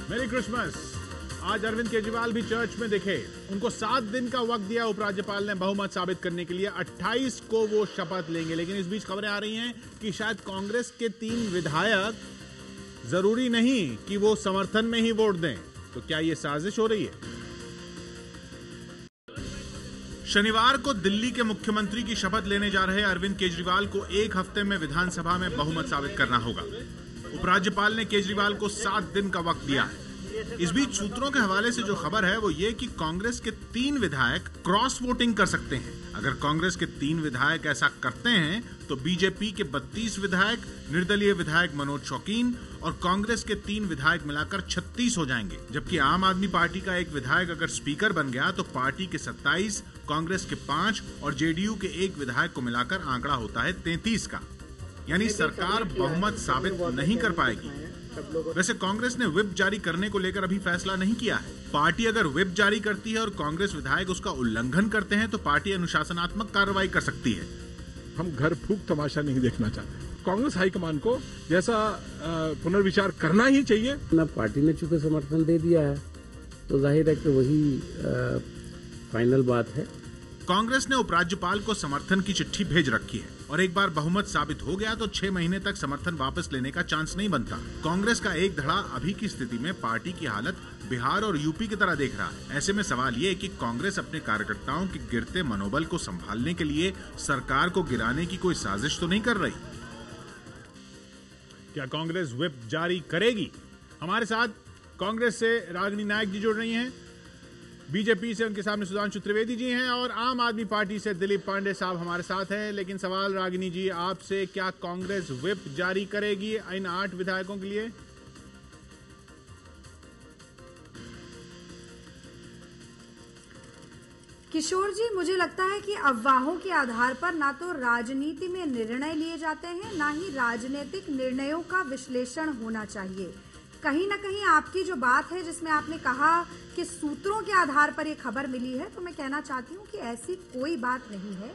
मेरी क्रिसमस। आज अरविंद केजरीवाल भी चर्च में दिखे। उनको 7 दिन का वक्त दिया उपराज्यपाल ने बहुमत साबित करने के लिए। 28 को वो शपथ लेंगे। लेकिन इस बीच खबरें आ रही हैं कि शायद कांग्रेस के 3 विधायक जरूरी नहीं कि वो समर्थन में ही वोट दें। तो क्या ये साजिश हो रही है? शनिवार को दिल्ली के मुख्यमंत्री की शपथ लेने जा रहे अरविंद केजरीवाल को 1 हफ्ते में विधानसभा में बहुमत साबित करना होगा। उपराज्यपाल ने केजरीवाल को 7 दिन का वक्त दिया है। इस बीच सूत्रों के हवाले से जो खबर है वो ये कि कांग्रेस के 3 विधायक क्रॉस वोटिंग कर सकते हैं। अगर कांग्रेस के 3 विधायक ऐसा करते हैं तो बीजेपी के 32 विधायक, निर्दलीय विधायक मनोज शौकीन और कांग्रेस के 3 विधायक मिलाकर 36 हो जाएंगे। जबकि आम आदमी पार्टी का एक विधायक अगर स्पीकर बन गया तो पार्टी के 27, कांग्रेस के 5 और जेडीयू के 1 विधायक को मिलाकर आंकड़ा होता है 33 का। यानी सरकार बहुमत साबित नहीं कर पाएगी। वैसे कांग्रेस ने व्हिप जारी करने को लेकर अभी फैसला नहीं किया है। पार्टी अगर व्हिप जारी करती है और कांग्रेस विधायक उसका उल्लंघन करते हैं तो पार्टी अनुशासनात्मक कार्रवाई कर सकती है। हम घर फूंक तमाशा नहीं देखना चाहते। कांग्रेस हाईकमान को जैसा पुनर्विचार करना ही चाहिए। ना पार्टी ने चूंकि समर्थन दे दिया है तो जाहिर है कि वही फाइनल बात है। कांग्रेस ने उपराज्यपाल को समर्थन की चिट्ठी भेज रखी है और एक बार बहुमत साबित हो गया तो 6 महीने तक समर्थन वापस लेने का चांस नहीं बनता। कांग्रेस का एक धड़ा अभी की स्थिति में पार्टी की हालत बिहार और यूपी की तरह देख रहा है। ऐसे में सवाल ये है कि कांग्रेस अपने कार्यकर्ताओं के गिरते मनोबल को संभालने के लिए सरकार को गिराने की कोई साजिश तो नहीं कर रही। क्या कांग्रेस व्हिप जारी करेगी? हमारे साथ कांग्रेस से रागिनी नायक जी जुड़ रही हैं, बीजेपी से उनके सामने सुधांशु त्रिवेदी जी हैं और आम आदमी पार्टी से दिलीप पांडे साहब हमारे साथ हैं। लेकिन सवाल रागिनी जी आपसे, क्या कांग्रेस व्हिप जारी करेगी इन 8 विधायकों के लिए? किशोर जी, मुझे लगता है कि अफवाहों के आधार पर ना तो राजनीति में निर्णय लिए जाते हैं, ना ही राजनीतिक निर्णयों का विश्लेषण होना चाहिए। कहीं ना कहीं आपकी जो बात है जिसमें आपने कहा कि सूत्रों के आधार पर ये खबर मिली है, तो मैं कहना चाहती हूँ कि ऐसी कोई बात नहीं है।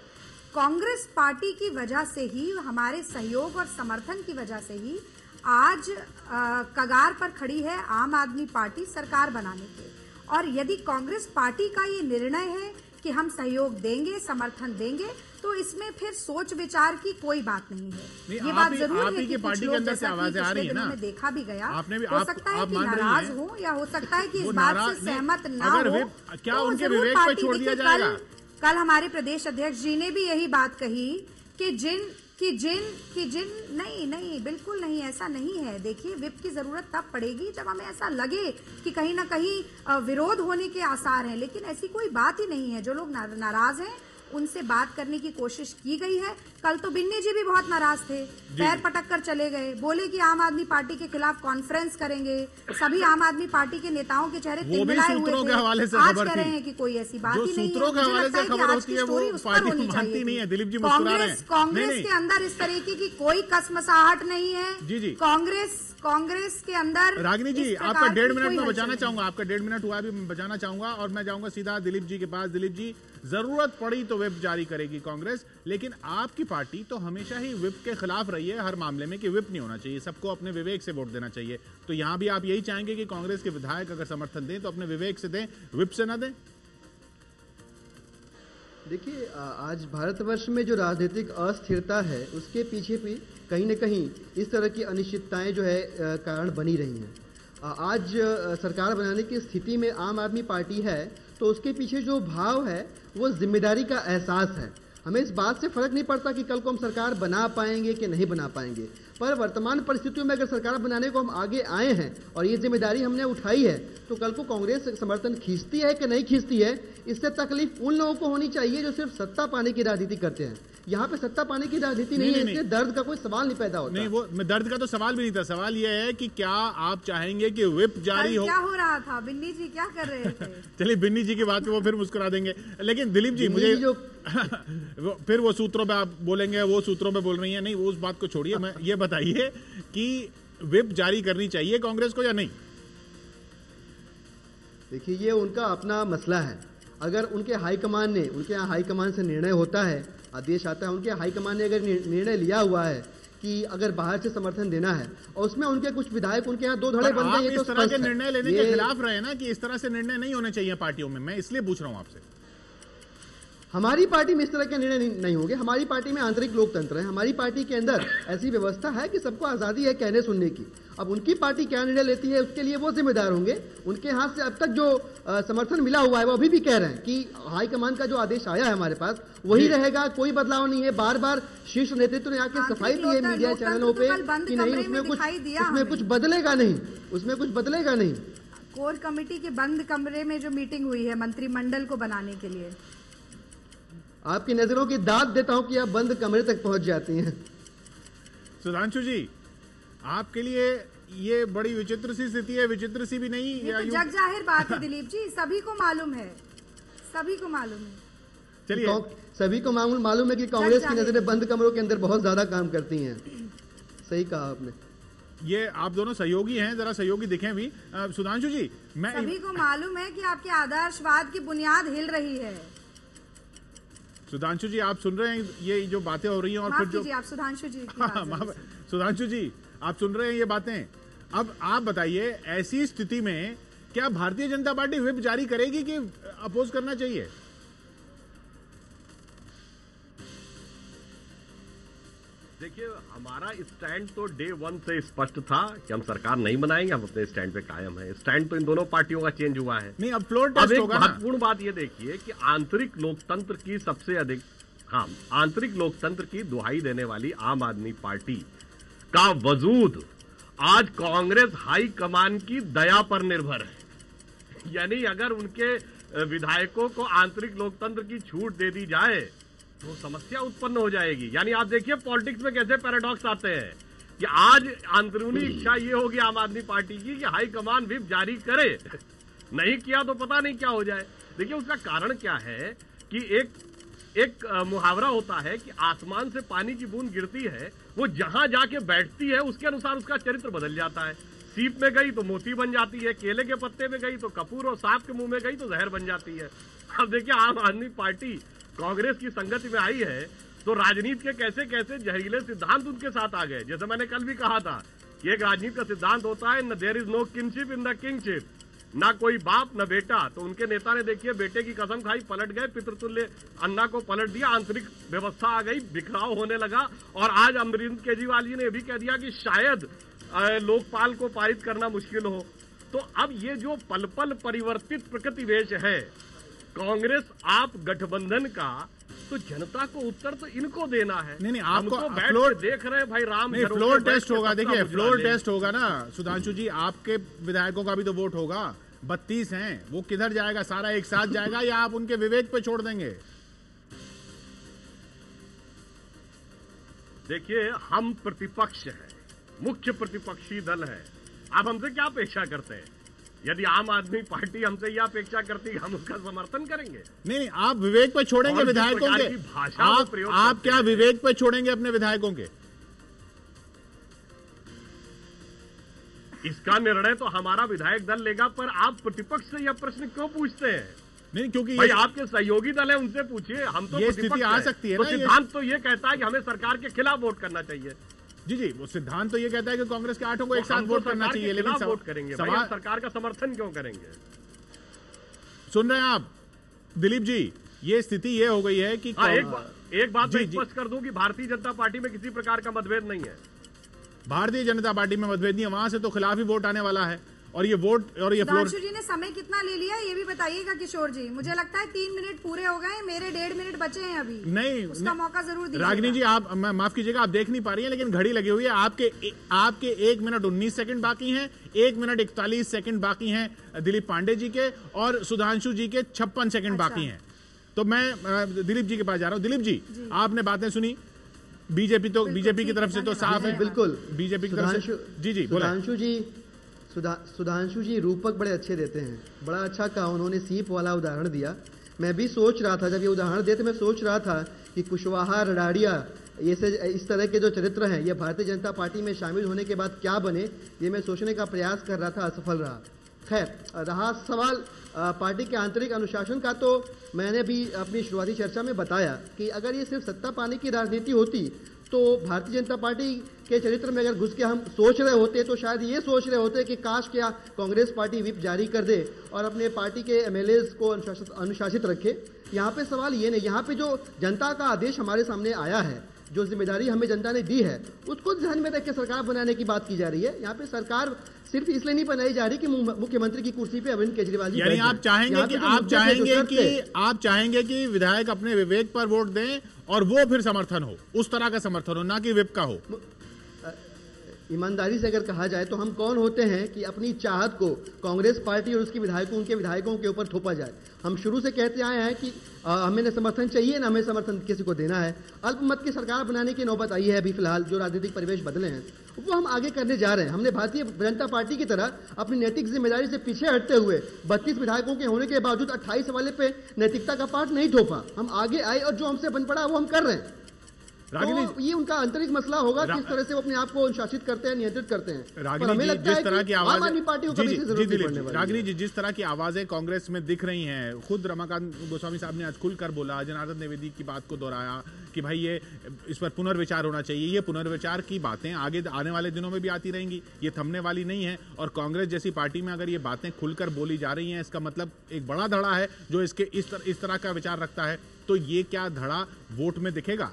कांग्रेस पार्टी की वजह से ही, हमारे सहयोग और समर्थन की वजह से ही आज कगार पर खड़ी है आम आदमी पार्टी सरकार बनाने के। और यदि कांग्रेस पार्टी का ये निर्णय है कि हम सहयोग देंगे, समर्थन देंगे, तो इसमें फिर सोच विचार की कोई बात नहीं है। ये बात जरूर है कि पार्टी के अंदर से आवाजें आ रही है ना, देखा भी गया। आपने भी, हो सकता है कि नाराज हो या हो सकता है कि इस बात से सहमत ना हो। क्या उनके विवेक पर छोड़ दिया जाएगा? कल हमारे प्रदेश अध्यक्ष जी ने भी यही बात कही कि जिन नहीं, बिल्कुल नहीं, ऐसा नहीं है। देखिए, व्हिप की जरूरत तब पड़ेगी जब हमें ऐसा लगे कि कहीं ना कहीं विरोध होने के आसार हैं। लेकिन ऐसी कोई बात ही नहीं है। जो लोग नाराज हैं उनसे बात करने की कोशिश की गई है। कल तो बिन्नी जी भी बहुत नाराज थे, पैर पटक कर चले गए, बोले कि आम आदमी पार्टी के खिलाफ कॉन्फ्रेंस करेंगे। सभी आम आदमी पार्टी के नेताओं के चेहरे तिलमिलाए हुए थे। आज कह रहे हैं कि कोई ऐसी बात ही नहीं है। सूत्रों के हवाले से खबर होती है वो पार्टी मानती नहीं है। दिलीप जी मुस्कुरा रहे हैं। कांग्रेस के अंदर इस तरीके की कोई कसमसाहट नहीं है। जी। कांग्रेस के अंदर रागिनी जी, आपका 1.5 मिनट में बचाना चाहूंगा। आपका 1.5 मिनट हुआ, भी बचाना चाहूंगा और मैं जाऊंगा सीधा दिलीप जी के पास। दिलीप जी, जरूरत पड़ी तो व्हिप जारी करेगी कांग्रेस, लेकिन आपकी पार्टी तो हमेशा ही व्हिप के खिलाफ रही है हर मामले में कि व्हिप नहीं होना चाहिए, सबको अपने विवेक से वोट देना चाहिए। तो यहां भी आप यही चाहेंगे कि कांग्रेस के विधायक अगर समर्थन दें तो अपने विवेक से दें, व्हिप से ना दें? देखिए, आज भारतवर्ष में जो राजनीतिक अस्थिरता है उसके पीछे भी कहीं न कहीं इस तरह की अनिश्चितताएं जो है कारण बनी रही हैं। आज सरकार बनाने की स्थिति में आम आदमी पार्टी है तो उसके पीछे जो भाव है वो जिम्मेदारी का एहसास है। हमें इस बात से फर्क नहीं पड़ता कि कल को हम सरकार बना पाएंगे कि नहीं बना पाएंगे, पर वर्तमान परिस्थितियों में अगर सरकार बनाने को हम आगे आए हैं और ये जिम्मेदारी हमने उठाई है तो कल को कांग्रेस समर्थन खींचती है कि नहीं खींचती है, इससे तकलीफ उन लोगों को होनी चाहिए जो सिर्फ सत्ता पाने की राजनीति करते हैं। यहाँ पे सत्ता पाने की राजनीति नहीं है, इसलिए दर्द का कोई सवाल नहीं पैदा होता। नहीं, वो दर्द का तो सवाल भी नहीं था। सवाल ये है कि क्या आप चाहेंगे कि व्हिप जारी हो? क्या हो रहा था? बिन्नी जी क्या कर रहे थे? चलिए, बिन्नी जी की बात पे वो फिर मुस्कुरा देंगे। लेकिन दिलीप जी, मुझे जो फिर वो सूत्रों पे आप बोलेंगे, वो सूत्रों पे बोल रही हैं। नहीं, वो उस बात को छोड़िए। मैं ये बताइए कि व्हिप जारी करनी चाहिए कांग्रेस को या नहीं? देखिए, ये उनका अपना मसला है। अगर उनके यहाँ हाईकमान से निर्णय होता है, आदेश आता है, उनके हाईकमान ने अगर निर्णय लिया हुआ है कि अगर बाहर से समर्थन देना है और उसमें उनके कुछ विधायक उनके यहाँ दो धड़े बन गए। ये तो इस तरह के निर्णय लेने के खिलाफ रहे ना कि इस तरह से निर्णय नहीं होने चाहिए पार्टियों में, मैं इसलिए पूछ रहा हूं आपसे। हमारी पार्टी में इस तरह के निर्णय नहीं होंगे। हमारी पार्टी में आंतरिक लोकतंत्र है, हमारी पार्टी के अंदर ऐसी व्यवस्था है कि सबको आजादी है कहने सुनने की। अब उनकी पार्टी क्या निर्णय लेती है उसके लिए वो जिम्मेदार होंगे। उनके हाथ से अब तक जो समर्थन मिला हुआ है वो अभी भी कह रहे हैं कि हाईकमान का जो आदेश आया है हमारे पास वही रहेगा, कोई बदलाव नहीं है। बार बार शीर्ष नेतृत्व ने आके सफाई दी है मीडिया चैनलों पे कि नहीं उसमें कुछ बदलेगा नहीं, उसमें कुछ बदलेगा नहीं। कोर कमेटी के बंद कमरे में जो मीटिंग हुई है मंत्रिमंडल को बनाने के लिए, आपकी नजरों की दाद देता हूं कि आप बंद कमरे तक पहुंच जाती हैं। सुधांशु जी, आपके लिए ये बड़ी विचित्र सी स्थिति है, विचित्र सी भी नहीं, ये तो जग जाहिर बात है दिलीप जी, सभी को मालूम है, सभी को मालूम है। चलिए, सभी को मालूम है कि कांग्रेस की नजरें बंद कमरों के अंदर बहुत ज्यादा काम करती हैं। सही कहा आपने। ये आप दोनों सहयोगी हैं, जरा सहयोगी दिखें भी। सुधांशु जी, मैं सभी को मालूम है कि आपके आदर्शवाद की बुनियाद हिल रही है। सुधांशु जी, आप सुन रहे हैं ये जो बातें हो रही हैं और फिर जो आप सुधांशु जी सुधांशु जी आप सुन रहे हैं ये बातें। अब आप बताइए, ऐसी स्थिति में क्या भारतीय जनता पार्टी व्हिप जारी करेगी कि अपोज करना चाहिए? देखिए, हमारा स्टैंड तो डे वन से स्पष्ट था कि हम सरकार नहीं बनाएंगे, हम अपने स्टैंड पे कायम है। स्टैंड तो इन दोनों पार्टियों का चेंज हुआ है। नहीं, अब फ्लोर टेस्ट होगा। महत्वपूर्ण बात ये देखिए कि आंतरिक लोकतंत्र की सबसे अधिक आंतरिक लोकतंत्र की दुहाई देने वाली आम आदमी पार्टी का वजूद आज कांग्रेस हाई कमान की दया पर निर्भर है। यानी अगर उनके विधायकों को आंतरिक लोकतंत्र की छूट दे दी जाए तो समस्या उत्पन्न हो जाएगी। यानी आप देखिए पॉलिटिक्स में कैसे पैराडॉक्स आते हैं कि आज अंदरूनी इच्छा ये होगी आम आदमी पार्टी की कि हाई कमान व्हिप जारी करे, नहीं किया तो पता नहीं क्या हो जाए। देखिए, उसका कारण क्या है कि एक मुहावरा होता है कि आसमान से पानी की बूंद गिरती है, वो जहां जाके बैठती है उसके अनुसार उसका चरित्र बदल जाता है। सीप में गई तो मोती बन जाती है, केले के पत्ते में गई तो कपूर, और सांप के मुंह में गई तो जहर बन जाती है। अब देखिए, आम आदमी पार्टी कांग्रेस की संगति में आई है तो राजनीति के कैसे कैसे जहरीले सिद्धांत उनके साथ आ गए। जैसे मैंने कल भी कहा था कि एक राजनीति का सिद्धांत होता है न there is no kinship in the kingship, ना कोई बाप न बेटा। तो उनके नेता ने देखिए बेटे की कसम खाई, पलट गए, पितृतुल्य अन्ना को पलट दिया, आंतरिक व्यवस्था आ गई, बिखराव होने लगा। और आज अरविंद केजरीवाल जी ने भी कह दिया कि शायद लोकपाल को पारित करना मुश्किल हो। तो अब ये जो पल पल परिवर्तित प्रकृति वेश है कांग्रेस आप गठबंधन का, तो जनता को उत्तर तो इनको देना है। नहीं, आपको तो फ्लोर देख रहे हैं भाई राम, नहीं, फ्लोर टेस्ट होगा। देखिए, फ्लोर टेस्ट होगा ना सुधांशु जी, आपके विधायकों का भी तो वोट होगा। 32 हैं, वो किधर जाएगा? सारा एक साथ जाएगा या आप उनके विवेक पे छोड़ देंगे? देखिए, हम प्रतिपक्ष है, मुख्य प्रतिपक्षी दल है। आप हमसे क्या अपेक्षा करते हैं? यदि आम आदमी पार्टी हमसे यह अपेक्षा करती है हम उसका समर्थन करेंगे? नहीं, आप विवेक पे छोड़ेंगे विधायकों के? आप क्या विवेक पे छोड़ेंगे अपने विधायकों के? इसका निर्णय तो हमारा विधायक दल लेगा, पर आप प्रतिपक्ष से यह प्रश्न क्यों पूछते हैं? नहीं, क्योंकि भाई आपके सहयोगी दल है, उनसे पूछिए। हम तो ये स्थिति आ सकती है तो ना। सिद्धांत तो ये कहता है कि हमें सरकार के खिलाफ वोट करना चाहिए। जी, वो सिद्धांत तो ये कहता है कि कांग्रेस के 8 को एक साथ वोट करना चाहिए, लेकिन वोट करेंगे सवाल सरकार का समर्थन क्यों करेंगे? सुन रहे हैं आप दिलीप जी, ये स्थिति ये हो गई है कि एक बात मैं स्पष्ट कर दूं कि भारतीय जनता पार्टी में किसी प्रकार का मतभेद नहीं है। भारतीय जनता पार्टी में मतभेद नहीं है, वहां से तो खिलाफ ही वोट आने वाला है। और ये वोट और ये फ्लोर जी ने समय कितना ले लिया ये भी बताइएगा किशोर जी। मुझे लगता है 3 मिनट पूरे हो गए, मेरे 1.5 मिनट बचे हैं अभी। नहीं, उसका मौका जरूर दीजिएगा। रागिनी जी, आप माफ कीजिएगा, आप देख नहीं पा रही हैं, लेकिन घड़ी लगी हुई है। आपके 1 मिनट 19 सेकंड बाकी हैं, 1 मिनट 41 सेकंड बाकी हैं दिलीप पांडे जी के, और सुधांशु जी के 56 सेकंड बाकी हैं। तो मैं दिलीप जी के पास जा रहा हूँ। दिलीप जी, आपने बातें सुनी, बीजेपी की तरफ से तो साफ है, बिल्कुल बीजेपी की तरफ से। जी, सुधांशु जी रूपक बड़े अच्छे देते हैं, बड़ा अच्छा कहा उन्होंने, सीप वाला उदाहरण दिया। मैं भी सोच रहा था, जब ये उदाहरण देते मैं सोच रहा था कि कुशवाहा, रडाड़िया, ये से इस तरह के जो चरित्र हैं ये भारतीय जनता पार्टी में शामिल होने के बाद क्या बने, ये मैं सोचने का प्रयास कर रहा था, असफल रहा। खैर, रहा सवाल पार्टी के आंतरिक अनुशासन का, तो मैंने भी अपनी शुरुआती चर्चा में बताया कि अगर ये सिर्फ सत्ता पाने की राजनीति होती तो भारतीय जनता पार्टी के चरित्र में अगर घुस के हम सोच रहे होते तो शायद ये सोच रहे होते कि काश क्या कांग्रेस पार्टी व्हिप जारी कर दे और अपने पार्टी के एमएलएज को अनुशासित रखे। यहाँ पे सवाल ये नहीं, यहाँ पे जो जनता का आदेश हमारे सामने आया है, जो जिम्मेदारी हमें जनता ने दी है, उसको ध्यान में रख के सरकार बनाने की बात की जा रही है। यहाँ पे सरकार सिर्फ इसलिए नहीं बनाई जा रही कि मुख्यमंत्री की कुर्सी पे अरविंद केजरीवाल जी, यानी आप चाहेंगे कि विधायक अपने विवेक पर वोट दें और वो फिर समर्थन हो, उस तरह का समर्थन हो, ना कि विप का हो। ईमानदारी से अगर कहा जाए तो हम कौन होते हैं कि अपनी चाहत को कांग्रेस पार्टी और उसके विधायकों के ऊपर थोपा जाए। हम शुरू से कहते आए हैं कि हमें न समर्थन चाहिए ना हमें समर्थन किसी को देना है। अल्पमत की सरकार बनाने की नौबत आई है अभी फिलहाल, जो राजनीतिक परिवेश बदले हैं वो हम आगे करने जा रहे हैं। हमने भारतीय जनता पार्टी की तरह अपनी नैतिक जिम्मेदारी से पीछे हटते हुए 32 विधायकों के होने के बावजूद 28 वाले पे नैतिकता का पाठ नहीं थोपा। हम आगे आए और जो हमसे बन पड़ा वो हम कर रहे हैं। तो ये उनका आंतरिक मसला होगा किस तरह से वो अपने आप को अनुशासित करते हैं, नियंत्रित करते हैं। रागिनी जी, जिस तरह की आवाज आम आदमी पार्टी को कभी से जरूरत नहीं पड़ने वाली। रागिनी जी, जिस तरह की आवाजें कांग्रेस में दिख रही हैं, खुद रमाकांत गोस्वामी साहब ने आज खुलकर बोला, जनार्दन द्विवेदी की बात को दोहराया कि भाई ये इस पर पुनर्विचार होना चाहिए। ये पुनर्विचार की बातें आगे आने वाले दिनों में भी आती रहेंगी, ये थमने वाली नहीं है। और कांग्रेस जैसी पार्टी में अगर ये बातें खुलकर बोली जा रही हैं, इसका मतलब एक बड़ा धड़ा है जो इसके इस तरह का विचार रखता है। तो ये क्या धड़ा वोट में दिखेगा?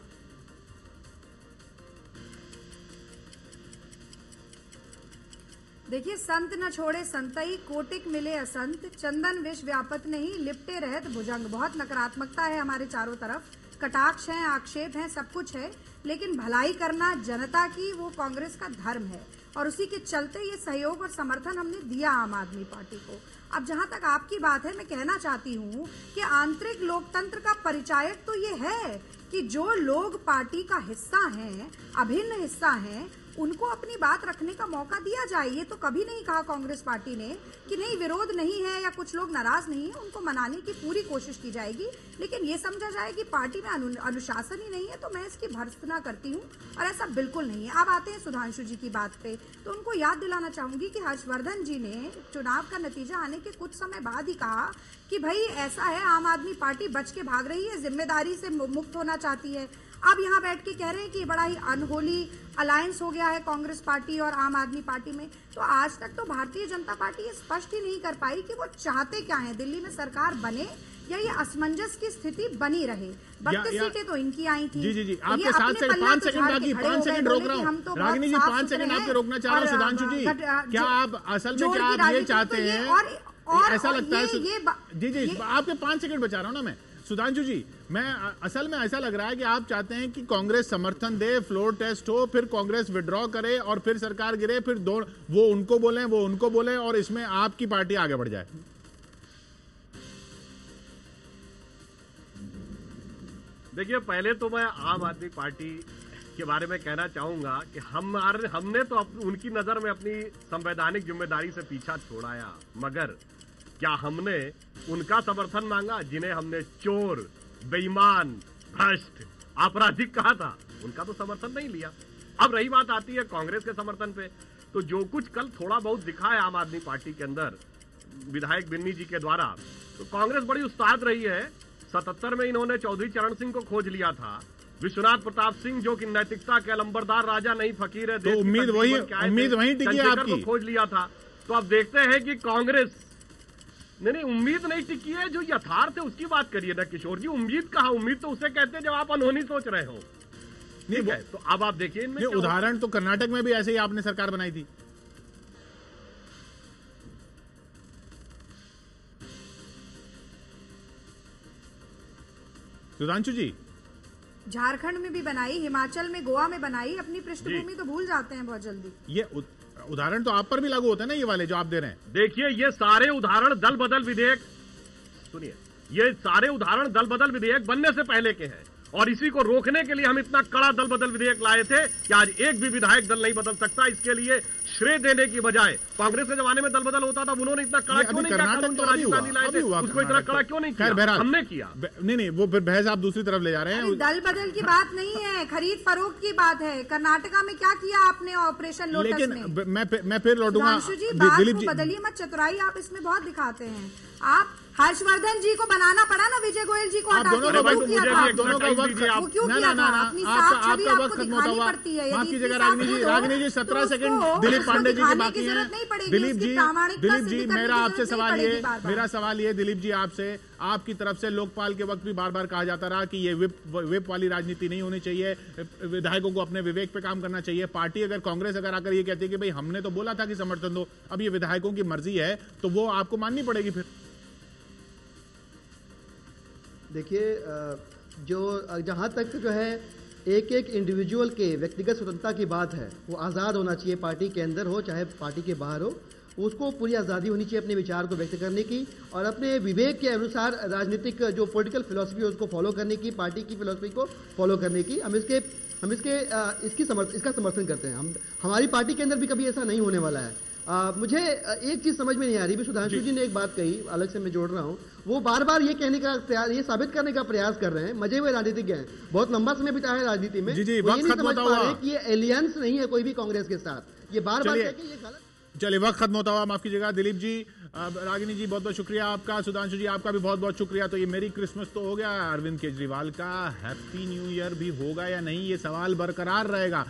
देखिए, संत न छोड़े संतई, कोटिक मिले असंत, चंदन विष व्यापत नहीं, लिपटे रहत भुजंग। बहुत नकारात्मकता है हमारे चारों तरफ, कटाक्ष है, आक्षेप है, सब कुछ है, लेकिन भलाई करना जनता की वो कांग्रेस का धर्म है और उसी के चलते ये सहयोग और समर्थन हमने दिया आम आदमी पार्टी को। अब जहां तक आपकी बात है, मैं कहना चाहती हूं कि आंतरिक लोकतंत्र का परिचायक तो ये है कि जो लोग पार्टी का हिस्सा हैं, अभिन्न हिस्सा हैं, उनको अपनी बात रखने का मौका दिया जाए। ये तो कभी नहीं कहा कांग्रेस पार्टी ने कि नहीं, विरोध नहीं है या कुछ लोग नाराज नहीं है, उनको मनाने की पूरी कोशिश की जाएगी। लेकिन ये समझा जाए कि पार्टी में अनुशासन ही नहीं है तो मैं इसकी भर्त्सना करती हूँ, और ऐसा बिल्कुल नहीं है। अब आते हैं सुधांशु जी की बात पे, तो उनको याद दिलाना चाहूंगी कि हर्षवर्धन जी ने चुनाव का नतीजा आने के कुछ समय बाद ही कहा कि भाई ऐसा है, आम आदमी पार्टी बच के भाग रही है, जिम्मेदारी से मुक्त होना चाहती है। अब यहाँ बैठ के कह रहे हैं कि बड़ा ही अनहोली अलायंस हो गया है कांग्रेस पार्टी और आम आदमी पार्टी में। तो आज तक तो भारतीय जनता पार्टी ये स्पष्ट ही नहीं कर पाई कि वो चाहते क्या है, दिल्ली में सरकार बने या ये असमंजस की स्थिति बनी रहे। 32 सीटें तो इनकी आई थी। जी, आपके 5 सेकंड बाकी, 5 सेकंड रोक रहा हूँ। रागिनी जी, 5 सेकंड आपके रोकना चाह रहा हूँ। सुधांशु जी, क्या आप असल में क्या आप ये चाहते हैं, और ऐसा लगता है जी, आपके 5 सेकंड बचा रहा हूँ ना मैं। सुधांशु जी, मैं असल में ऐसा लग रहा है कि आप चाहते हैं कि कांग्रेस समर्थन दे, फ्लोर टेस्ट हो, फिर कांग्रेस विड्रॉ करे और फिर सरकार गिरे, फिर वो उनको बोले और इसमें आपकी पार्टी आगे बढ़ जाए। देखिए, पहले तो मैं आम आदमी पार्टी के बारे में कहना चाहूंगा कि हमने तो उनकी नजर में अपनी संवैधानिक जिम्मेदारी से पीछा छोड़ाया, मगर क्या हमने उनका समर्थन मांगा जिन्हें हमने चोर, बेईमान, भ्रष्ट, आपराधिक कहा था? उनका तो समर्थन नहीं लिया। अब रही बात आती है कांग्रेस के समर्थन पे, तो जो कुछ कल थोड़ा बहुत दिखा है आम आदमी पार्टी के अंदर विधायक बिन्नी जी के द्वारा, तो कांग्रेस बड़ी उस्ताद रही है। 77 में इन्होंने चौधरी चरण सिंह को खोज लिया था, विश्वनाथ प्रताप सिंह जो कि नैतिकता के अलंबरदार राजा नहीं फकीर है, तो उम्मीद वही टिकी आपकी, को खोज लिया था। तो अब देखते हैं कि कांग्रेस नहीं, उम्मीद नहीं टिकी है। जो यथार्थ है उसकी बात करिए ना किशोर जी। उम्मीद कहा, उम्मीद तो उसे कहते हैं जब आप अनहोनी सोच रहे हो। ठीक है, तो अब आप देखिए इनमें उदाहरण तो कर्नाटक में भी ऐसे ही आपने सरकार बनाई थी। सुधांशु जी, झारखंड में भी बनाई, हिमाचल में, गोवा में बनाई, अपनी पृष्ठभूमि तो भूल जाते हैं बहुत जल्दी। ये उदाहरण तो आप पर भी लागू होता है ना, ये वाले जो आप दे रहे हैं। देखिए, ये सारे उदाहरण दल बदल विधेयक, सुनिए, ये सारे उदाहरण दल बदल विधेयक बनने से पहले के हैं, और इसी को रोकने के लिए हम इतना कड़ा दल बदल विधेयक लाए थे कि आज एक भी विधायक दल नहीं बदल सकता। इसके लिए श्रेय देने की बजाय कांग्रेस के जमाने में दल बदल होता था, उन्होंने इतना कड़ा क्यों नहीं किया? तो राजस्थानी लाए थे, उसको इतना कड़ा क्यों नहीं किया? हमने किया। नहीं, वो फिर बहस आप दूसरी तरफ ले जा रहे हैं। दल बदल की बात नहीं है, खरीद फरोख्त की बात है। कर्नाटका में क्या किया आपने ऑपरेशन लोटस में? लेकिन मैं फिर लौटूंगा। बात को बदलिए मत, चतुराई आप इसमें बहुत दिखाते हैं। आप हर्षवर्धन जी को बनाना पड़ा ना विजय गोयल जी को आप हटा दोनों के, का वो वक्त क्यों किया था? आप दोनों का वक्त वो क्यों ना किया ना था? ना अपनी साफ छवि आपका आपको वक्त खत्म होता दिखानी हुआ। पड़ती है। माफ यदि कीजिएगा इतनी रागिनी जी, साफ रागिनी जी हो, 17 तो सेकंड उसको दिलीप पांडे जी की दिखाने बाकी की है। जरूरत नहीं पड़ेगी, दिलीप उसकी जी, प्रामाणिकता दिलीप सिद्ध जी, करने मेरा की आपसे जरूरत नहीं सवाल पड़ेगी ये, बार-बार। मेरा सवाल ये दिलीप जी आपसे, आपकी तरफ से लोकपाल के वक्त भी बार बार कहा जाता रहा कि ये विप वाली राजनीति नहीं होनी चाहिए, विधायकों को अपने विवेक पे काम करना चाहिए। पार्टी अगर कांग्रेस अगर आकर ये कहती है कि भाई हमने तो बोला था कि समर्थन दो, अब ये विधायकों की मर्जी है, तो वो आपको माननी पड़ेगी फिर। देखिए, जो जहाँ तक जो है एक एक इंडिविजुअल के व्यक्तिगत स्वतंत्रता की बात है, वो आज़ाद होना चाहिए, पार्टी के अंदर हो चाहे पार्टी के बाहर हो, उसको पूरी आज़ादी होनी चाहिए अपने विचार को व्यक्त करने की और अपने विवेक के अनुसार राजनीतिक जो पॉलिटिकल फिलॉसफी है उसको फॉलो करने की, पार्टी की फिलॉसफी को फॉलो करने की। हम इसका समर्थन करते हैं। हमारी पार्टी के अंदर भी कभी ऐसा नहीं होने वाला है। मुझे एक चीज समझ में नहीं आ रही, भी सुधांशु जी ने एक बात कही, अलग से मैं जोड़ रहा हूं, वो बार बार ये कहने का प्रयास, ये साबित करने का प्रयास कर रहे हैं, मजे हुए राजनीतिज्ञ हैं, बहुत लंबा समय बिताया है राजनीति में, जी, जी, वो ये वक्त नहीं खत्म समझ होता पा हुआ। रहे कि ये एलियंस नहीं है कोई भी कांग्रेस के साथ, ये बार बार चलिए। कह के ये गलत। चलिए, वक्त खत्म होता हुआ, माफ कीजिएगा दिलीप जी, रागिनी जी बहुत बहुत शुक्रिया आपका, सुधांशु जी आपका भी बहुत बहुत शुक्रिया। तो ये मेरी क्रिसमस तो हो गया, अरविंद केजरीवाल का हैप्पी न्यू ईयर भी होगा या नहीं, ये सवाल बरकरार रहेगा।